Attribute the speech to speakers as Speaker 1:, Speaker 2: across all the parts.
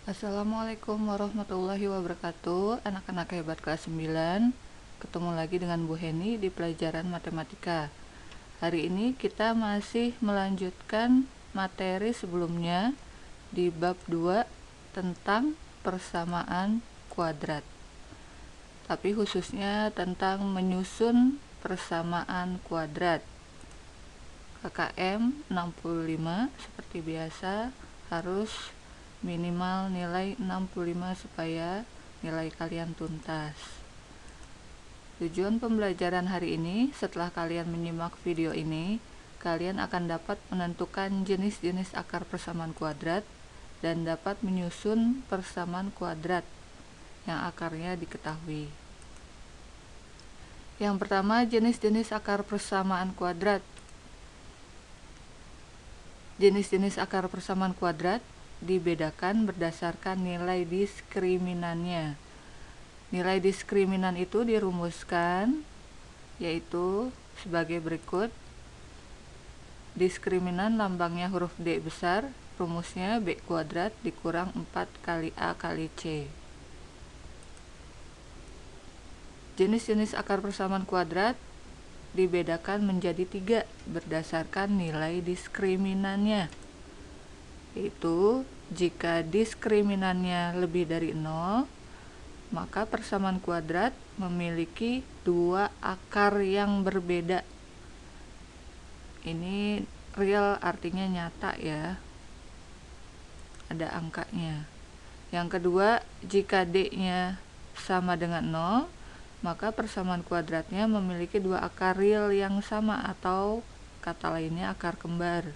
Speaker 1: Assalamualaikum warahmatullahi wabarakatuh. Anak-anak hebat kelas 9, ketemu lagi dengan Bu Heni di pelajaran matematika. Hari ini kita masih melanjutkan materi sebelumnya di bab 2 tentang persamaan kuadrat, tapi khususnya tentang menyusun persamaan kuadrat. KKM 65 seperti biasa harus minimal nilai 65 supaya nilai kalian tuntas. Tujuan pembelajaran hari ini, setelah kalian menyimak video ini, kalian akan dapat menentukan jenis-jenis akar persamaan kuadrat dan dapat menyusun persamaan kuadrat yang akarnya diketahui. Yang pertama, jenis-jenis akar persamaan kuadrat. Jenis-jenis akar persamaan kuadrat dibedakan berdasarkan nilai diskriminannya. Nilai diskriminan itu dirumuskan yaitu sebagai berikut. Diskriminan lambangnya huruf D besar, rumusnya B kuadrat dikurang 4 kali A kali C. Jenis-jenis akar persamaan kuadrat dibedakan menjadi 3 berdasarkan nilai diskriminannya, yaitu jika diskriminannya lebih dari 0, maka persamaan kuadrat memiliki 2 akar yang berbeda. Ini real, artinya nyata ya, ada angkanya. Yang kedua, jika D-nya sama dengan 0, maka persamaan kuadratnya memiliki 2 akar real yang sama, atau kata lainnya akar kembar.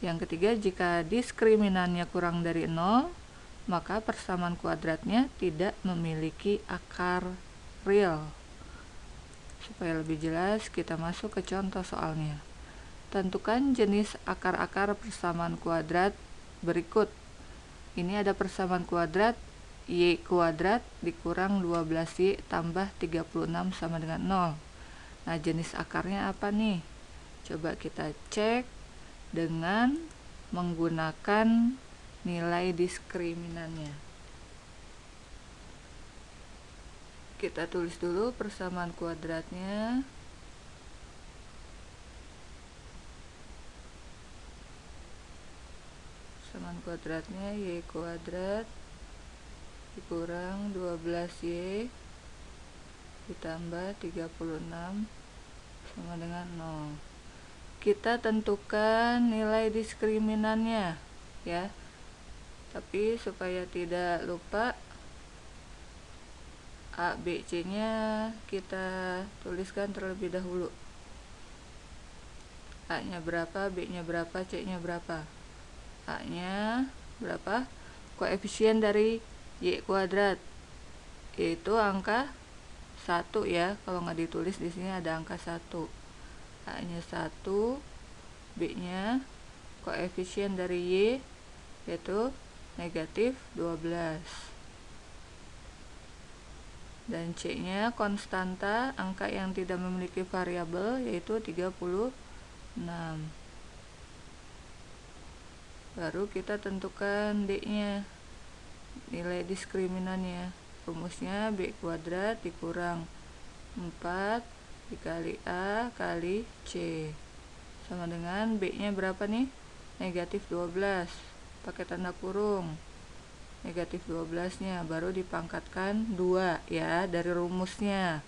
Speaker 1: Yang ketiga, jika diskriminannya kurang dari 0, maka persamaan kuadratnya tidak memiliki akar real. Supaya lebih jelas, kita masuk ke contoh soalnya. Tentukan jenis akar-akar persamaan kuadrat berikut. Ini ada persamaan kuadrat Y kuadrat dikurang 12Y tambah 36 sama dengan 0. Nah, jenis akarnya apa nih? Coba kita cek dengan menggunakan nilai diskriminannya. Kita tulis dulu persamaan kuadratnya. Persamaan kuadratnya Y kuadrat dikurang 12Y ditambah 36 sama dengan 0. Kita tentukan nilai diskriminannya ya. Tapi supaya tidak lupa, A, B, C nya kita tuliskan terlebih dahulu. A nya berapa, B nya berapa, C nya berapa. A nya berapa? Koefisien dari Y kuadrat, yaitu angka 1 ya. Kalau nggak ditulis di sini ada angka 1. A nya 1, B nya koefisien dari Y yaitu negatif 12, dan C nya konstanta, angka yang tidak memiliki variabel, yaitu 36. Baru kita tentukan D nya, nilai diskriminannya. Rumusnya B kuadrat dikurang 4 dikali A kali C sama dengan B nya berapa nih? Negatif 12, pakai tanda kurung. Negatif 12 nya baru dipangkatkan 2 ya dari rumusnya.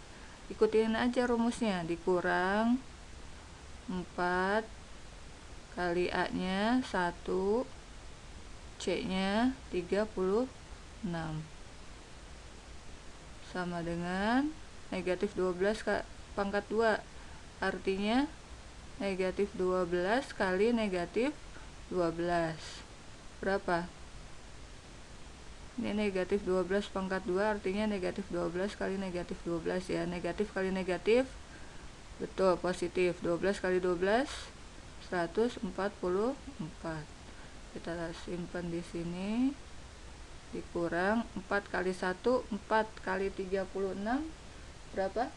Speaker 1: Ikutin aja rumusnya, dikurang 4 kali A nya 1, C nya 36 sama dengan negatif 12 pangkat 2, artinya negatif 12 kali negatif 12 berapa? Ini negatif 12 pangkat 2, artinya negatif 12 kali negatif 12 ya. Negatif kali negatif, betul, positif. 12 kali 12 144. Kita simpan di sini. Dikurang 4 kali 1, 4 kali 36 berapa?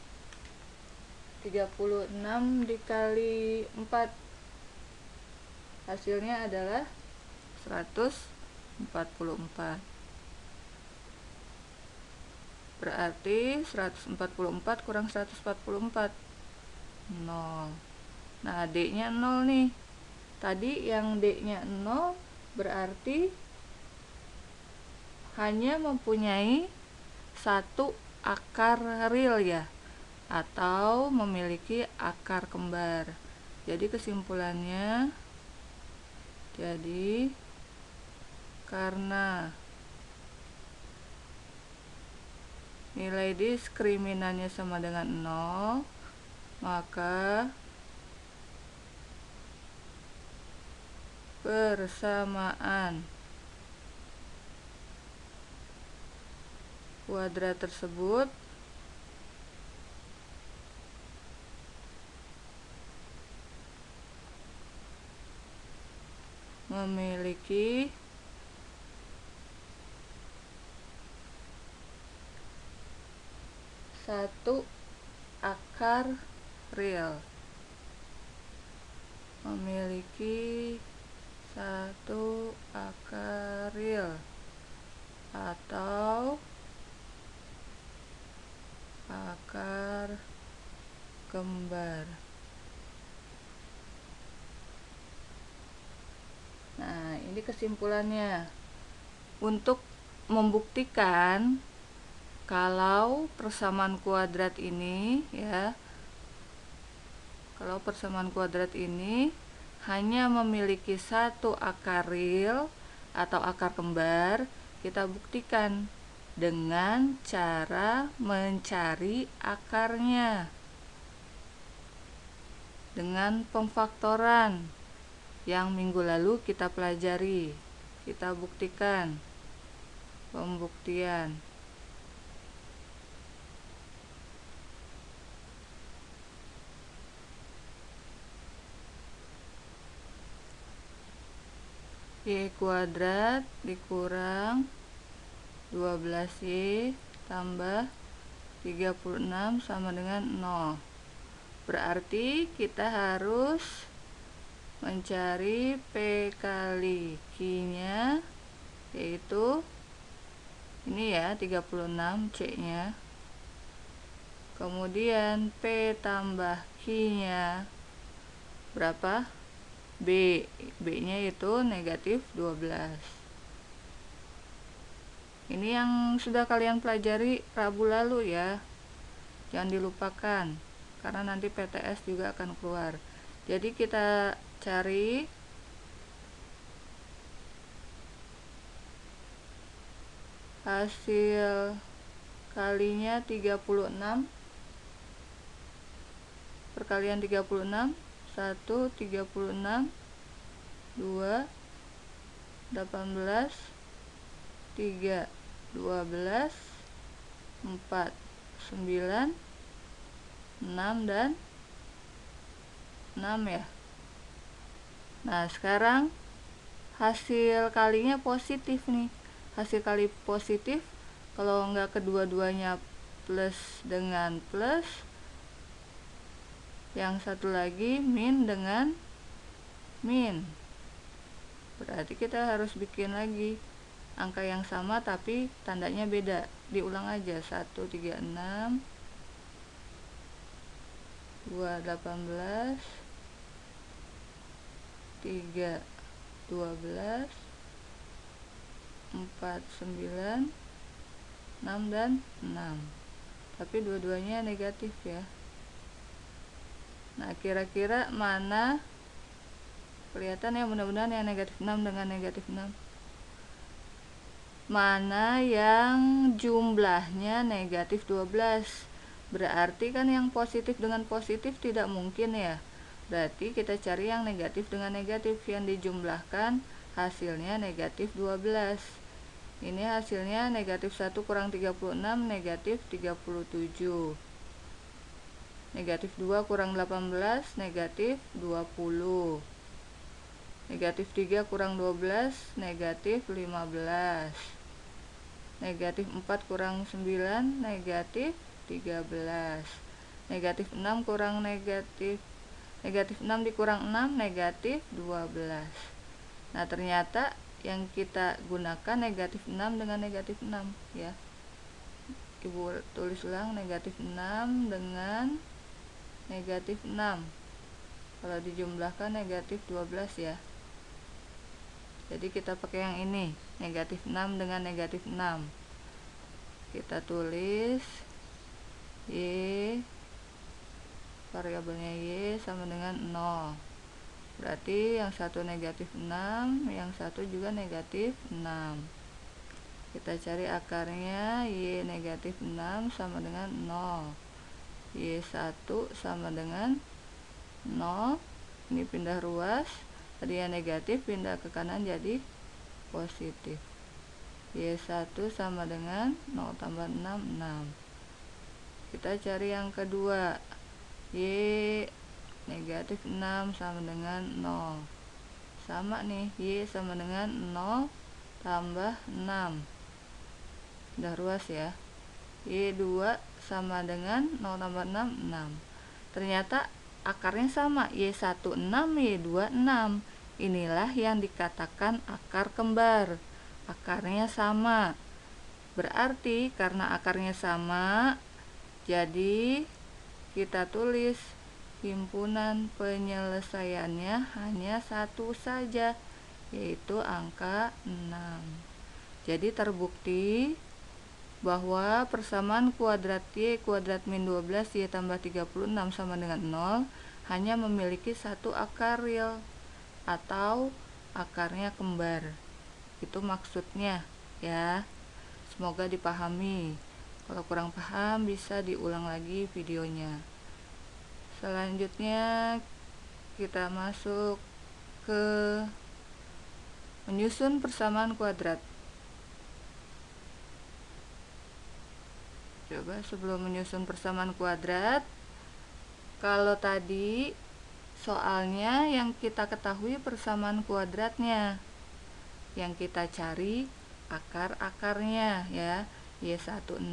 Speaker 1: 36 dikali 4, hasilnya adalah 144. Berarti 144 kurang 144, 0. Nah, D-nya 0 nih. Tadi yang D-nya 0 berarti hanya mempunyai satu akar real ya, atau memiliki akar kembar. Jadi kesimpulannya, karena nilai diskriminannya sama dengan 0, maka persamaan kuadrat tersebut memiliki satu akar real. Atau akar kembar. Nah, ini kesimpulannya. Untuk membuktikan kalau persamaan kuadrat ini ya, hanya memiliki satu akar real atau akar kembar, kita buktikan dengan cara mencari akarnya dengan pemfaktoran yang minggu lalu kita pelajari. Kita buktikan pembuktian. Y kuadrat dikurang 12Y tambah 36 sama dengan 0. Berarti kita harus mencari P kali Q-nya, yaitu ini ya, 36 C-nya. Kemudian P tambah Q-nya berapa? B-nya itu negatif 12. Ini yang sudah kalian pelajari Rabu lalu ya, jangan dilupakan karena nanti PTS juga akan keluar. Jadi kita cari hasil kalinya 36 perkalian 36, 1, 36, 2, 18, 3, 12, 4, 9, 6 dan 6 ya. Nah, sekarang hasil kalinya positif nih. Hasil kali positif, kalau enggak kedua-duanya plus dengan plus, yang satu lagi min dengan min. Berarti kita harus bikin lagi angka yang sama tapi tandanya beda. Diulang aja. 1, 36, 2, 18, 3, 12, 4, 9, 6 dan 6. Tapi dua-duanya negatif ya. Nah, kira-kira mana, kelihatan ya mudah-mudahan yang negatif 6 dengan negatif 6, mana yang jumlahnya negatif 12. Berarti kan yang positif dengan positif tidak mungkin ya. Berarti kita cari yang negatif dengan negatif, yang dijumlahkan hasilnya negatif 12. Ini hasilnya negatif 1 kurang 36, negatif 37. Negatif 2 kurang 18, negatif 20. Negatif 3 kurang 12, negatif 15. Negatif 4 kurang 9, negatif 13. Negatif 6 kurang negatif 6 dikurang 6, negatif 12. Nah, ternyata yang kita gunakan negatif 6 dengan negatif 6 ya. Ibu tulis ulang, negatif 6 dengan negatif 6. Kalau dijumlahkan negatif 12 ya. Jadi kita pakai yang ini, negatif 6 dengan negatif 6. Kita tulis Y, variabelnya Y sama dengan 0. Berarti yang satu negatif 6, yang satu juga negatif 6. Kita cari akarnya, Y negatif 6 sama dengan 0. Y1 sama dengan 0. Ini pindah ruas, tadi yang negatif pindah ke kanan jadi positif. Y1 sama dengan 0 tambah 6, 6. Kita cari yang kedua, Y negatif 6 sama dengan 0. Sama nih, Y sama dengan 0 tambah 6. Udah ruas ya. Y2 sama dengan 0 tambah 6, 6. Ternyata akarnya sama, Y1 6, Y2 6. Inilah yang dikatakan akar kembar. Akarnya sama. Berarti karena akarnya sama, jadi kita tulis himpunan penyelesaiannya hanya satu saja, yaitu angka 6. Jadi terbukti bahwa persamaan kuadrat Y kuadrat min 12 Y tambah 36 sama dengan 0 hanya memiliki satu akar real atau akarnya kembar. Itu maksudnya ya. Semoga dipahami. Kalau kurang paham bisa diulang lagi videonya. Selanjutnya kita masuk ke menyusun persamaan kuadrat. Coba sebelum menyusun persamaan kuadrat, kalau tadi soalnya yang kita ketahui persamaan kuadratnya, yang kita cari akar-akarnya ya. Y1 6,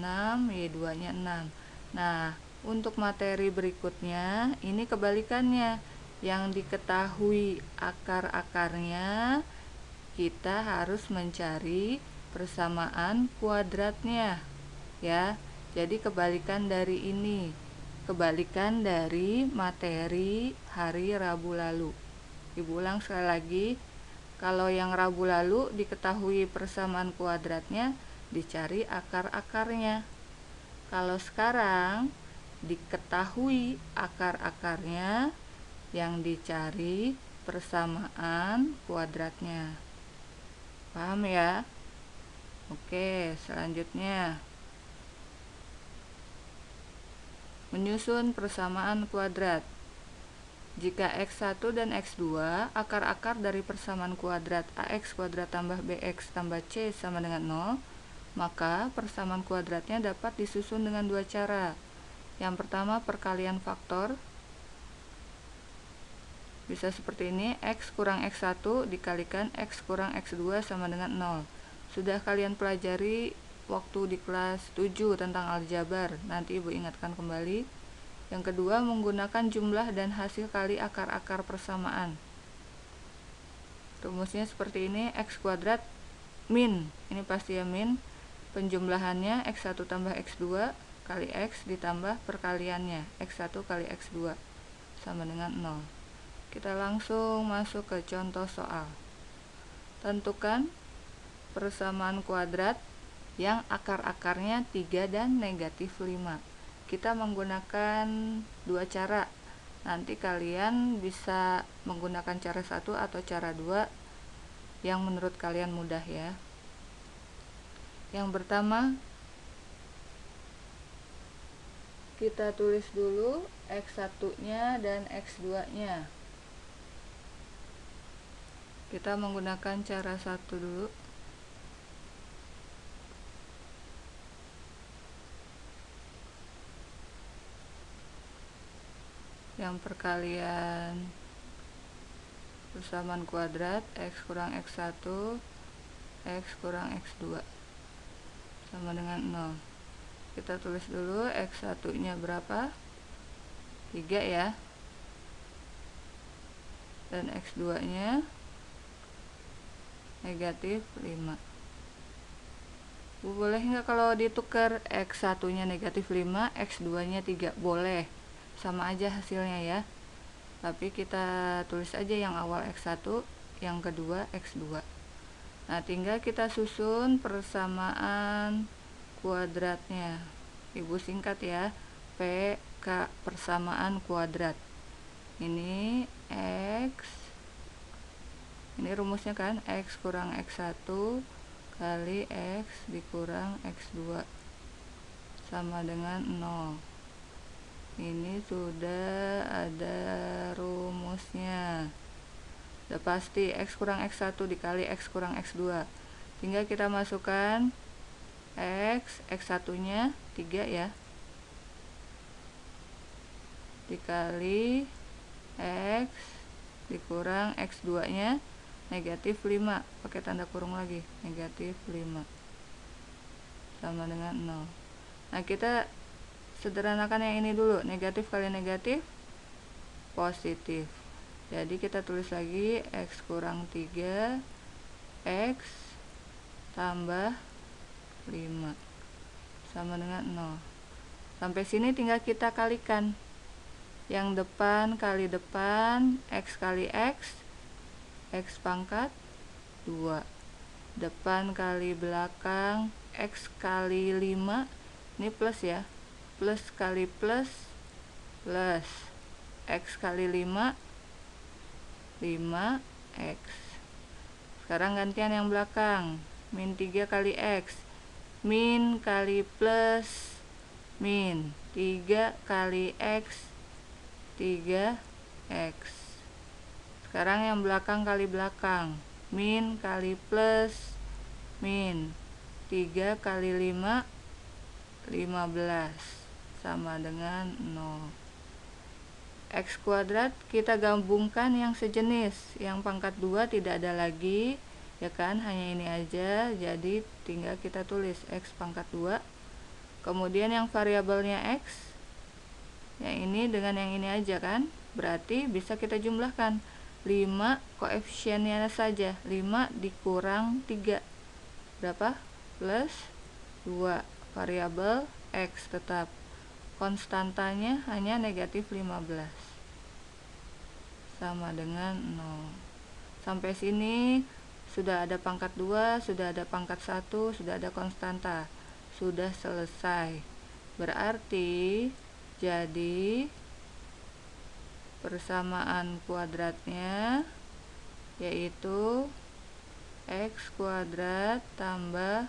Speaker 1: Y2 nya 6. Nah, untuk materi berikutnya ini kebalikannya. Yang diketahui akar-akarnya, kita harus mencari persamaan kuadratnya ya. Jadi kebalikan dari ini, kebalikan dari materi hari Rabu lalu. Ibu ulang sekali lagi. Kalau yang Rabu lalu diketahui persamaan kuadratnya, dicari akar-akarnya. Kalau sekarang diketahui akar-akarnya, yang dicari persamaan kuadratnya. Paham ya? Oke, selanjutnya menyusun persamaan kuadrat. Jika X1 dan X2 akar-akar dari persamaan kuadrat AX kuadrat tambah BX tambah C sama dengan 0, maka persamaan kuadratnya dapat disusun dengan dua cara. Yang pertama, perkalian faktor. Bisa seperti ini, X kurang X1 dikalikan X kurang X2 sama dengan 0. Sudah kalian pelajari waktu di kelas 7 tentang aljabar. Nanti Ibu ingatkan kembali. Yang kedua, menggunakan jumlah dan hasil kali akar-akar persamaan. Rumusnya seperti ini, X kuadrat min, ini pasti ya min, penjumlahannya X1 tambah X2 kali X ditambah perkaliannya X1 kali X2 sama dengan 0. Kita langsung masuk ke contoh soal. Tentukan persamaan kuadrat yang akar-akarnya 3 dan negatif 5. Kita menggunakan dua cara. Nanti kalian bisa menggunakan cara 1 atau cara 2 yang menurut kalian mudah ya. Yang pertama, kita tulis dulu X1-nya dan X2-nya. Kita menggunakan cara 1 dulu. Yang perkalian persamaan kuadrat X kurang X1 X kurang X2 sama dengan 0. Kita tulis dulu X1 nya berapa, 3 ya, dan X2 nya negatif 5. Boleh nggak kalau ditukar X1 nya negatif 5, X2 nya 3? Boleh, sama aja hasilnya ya, tapi kita tulis aja yang awal X1, yang kedua X2. Nah, tinggal kita susun persamaan kuadratnya. Ibu singkat ya, PK, persamaan kuadrat. Ini X, ini rumusnya kan, X kurang X1 kali X dikurang X2 sama dengan 0. Ini sudah ada rumusnya. Udah pasti X kurang X1 dikali X kurang X2. Tinggal kita masukkan X1 nya 3 ya, dikali X dikurang X2 nya negatif 5, pakai tanda kurung lagi, negatif 5 sama dengan 0. Nah, kita sederhanakan yang ini dulu, negatif kali negatif positif. Jadi kita tulis lagi X kurang 3 X tambah 5 sama dengan 0. Sampai sini tinggal kita kalikan, yang depan kali depan, X kali X, X pangkat 2, depan kali belakang, X kali 5, ini plus ya, plus kali plus, plus X kali 5, 5X. Sekarang gantian yang belakang, min 3 kali X, min kali plus, min 3 kali X, 3X. Sekarang yang belakang kali belakang, min kali plus, min 3 kali 5, 15 sama dengan 0. X kuadrat kita gabungkan yang sejenis, yang pangkat 2 tidak ada lagi ya kan, hanya ini aja. Jadi tinggal kita tulis X pangkat 2, kemudian yang variabelnya X, yang ini dengan yang ini aja kan, berarti bisa kita jumlahkan 5 koefisiennya saja, 5 dikurang 3 berapa? Plus 2. Variabel X tetap, konstantanya hanya negatif 15 sama dengan 0. Sampai sini sudah ada pangkat 2, sudah ada pangkat 1, sudah ada konstanta, sudah selesai. Berarti jadi persamaan kuadratnya yaitu X kuadrat tambah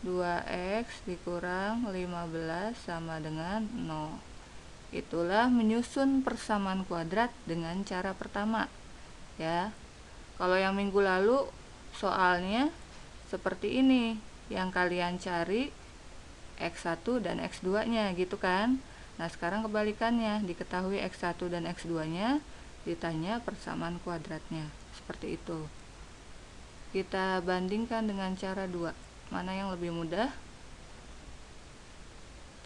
Speaker 1: 2X dikurang 15 sama dengan 0. Itulah menyusun persamaan kuadrat dengan cara pertama ya. Kalau yang minggu lalu soalnya seperti ini, yang kalian cari X1 dan X2 nya gitu kan. Nah, sekarang kebalikannya, diketahui X1 dan X2 nya, ditanya persamaan kuadratnya. Seperti itu. Kita bandingkan dengan cara 2. Mana yang lebih mudah?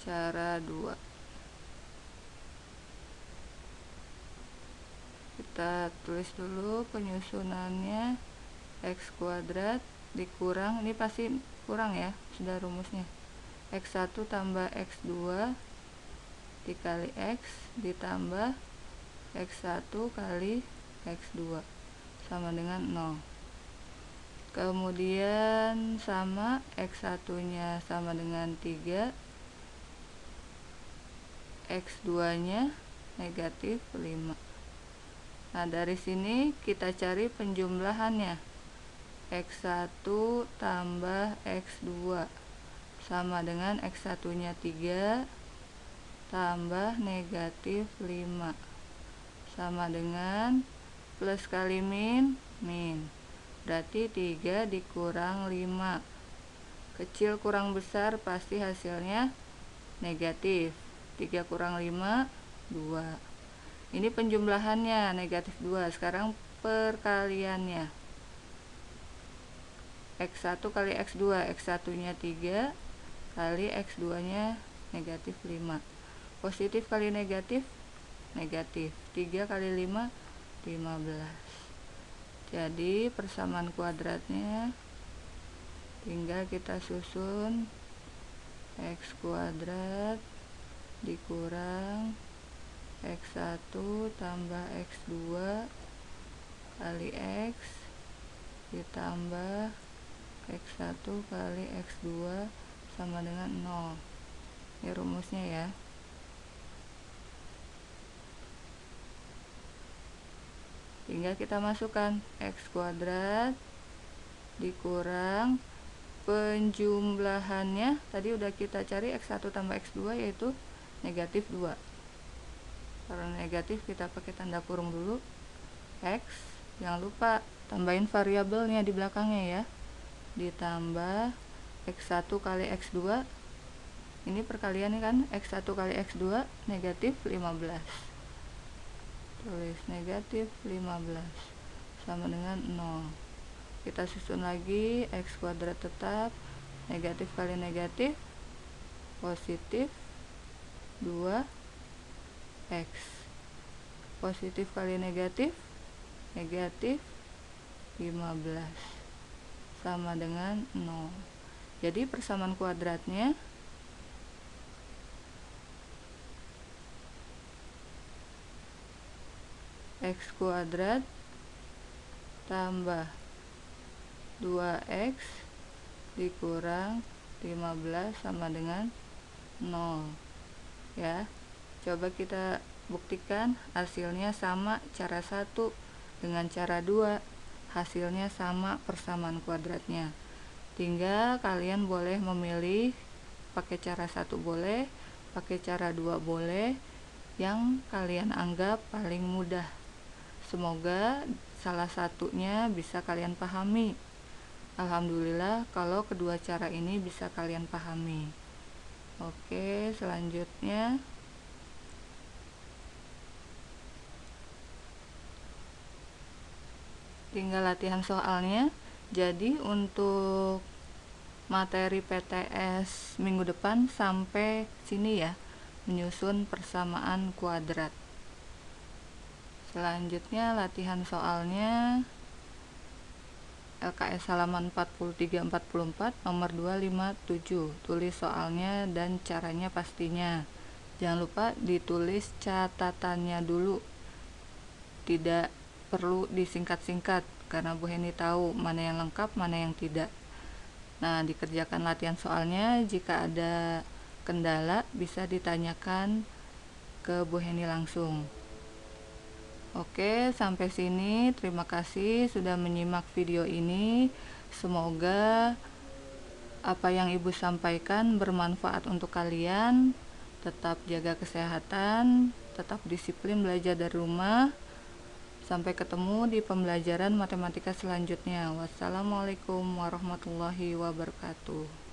Speaker 1: Cara 2. Kita tulis dulu penyusunannya. X kuadrat dikurang, ini pasti kurang ya, sudah rumusnya. X1 tambah X2 dikali X ditambah X1 kali X2 sama dengan 0. Kemudian sama X1 nya sama dengan 3, X2 nya negatif 5. Nah, dari sini kita cari penjumlahannya. X1 tambah X2 sama dengan X1 nya 3 tambah negatif 5 sama dengan plus kali min, min. Berarti 3 dikurang 5. Kecil kurang besar pasti hasilnya negatif. 3 kurang 5, 2. Ini penjumlahannya negatif 2. Sekarang perkaliannya. X1 kali X2, X1 nya 3 kali X2 nya negatif 5. Positif kali negatif, negatif. 3 kali 5, 15. Jadi persamaan kuadratnya tinggal kita susun X kuadrat dikurang X1 tambah X2 kali X ditambah X1 kali X2 sama dengan 0. Ini rumusnya ya. Tinggal kita masukkan X kuadrat dikurang penjumlahannya tadi udah kita cari X1 tambah X2 yaitu negatif 2. Karena negatif kita pakai tanda kurung dulu. X, jangan lupa tambahin variabelnya di belakangnya ya, ditambah X1 kali X2. Ini perkalian kan, X1 kali X2 negatif 15. Tulis negatif 15 sama dengan 0. Kita susun lagi, X kuadrat tetap negatif kali negatif positif 2X, positif kali negatif negatif 15 sama dengan 0. Jadi persamaan kuadratnya X kuadrat tambah 2X dikurang 15 sama dengan 0 ya. Coba kita buktikan hasilnya sama cara 1 dengan cara 2 hasilnya sama persamaan kuadratnya. Tinggal kalian boleh memilih pakai cara 1 boleh, pakai cara 2 boleh, yang kalian anggap paling mudah. Semoga salah satunya bisa kalian pahami. Alhamdulillah kalau kedua cara ini bisa kalian pahami. Oke, selanjutnya tinggal latihan soalnya. Jadi untuk materi PTS minggu depan sampai sini ya, menyusun persamaan kuadrat. Selanjutnya latihan soalnya LKS halaman 43-44 nomor 257. Tulis soalnya dan caranya pastinya. Jangan lupa ditulis catatannya dulu. Tidak perlu disingkat-singkat karena Bu Heni tahu mana yang lengkap, mana yang tidak. Nah, dikerjakan latihan soalnya. Jika ada kendala bisa ditanyakan ke Bu Heni langsung. Oke, sampai sini. Terima kasih sudah menyimak video ini. Semoga apa yang Ibu sampaikan bermanfaat untuk kalian. Tetap jaga kesehatan, tetap disiplin belajar dari rumah. Sampai ketemu di pembelajaran matematika selanjutnya. Wassalamualaikum warahmatullahi wabarakatuh.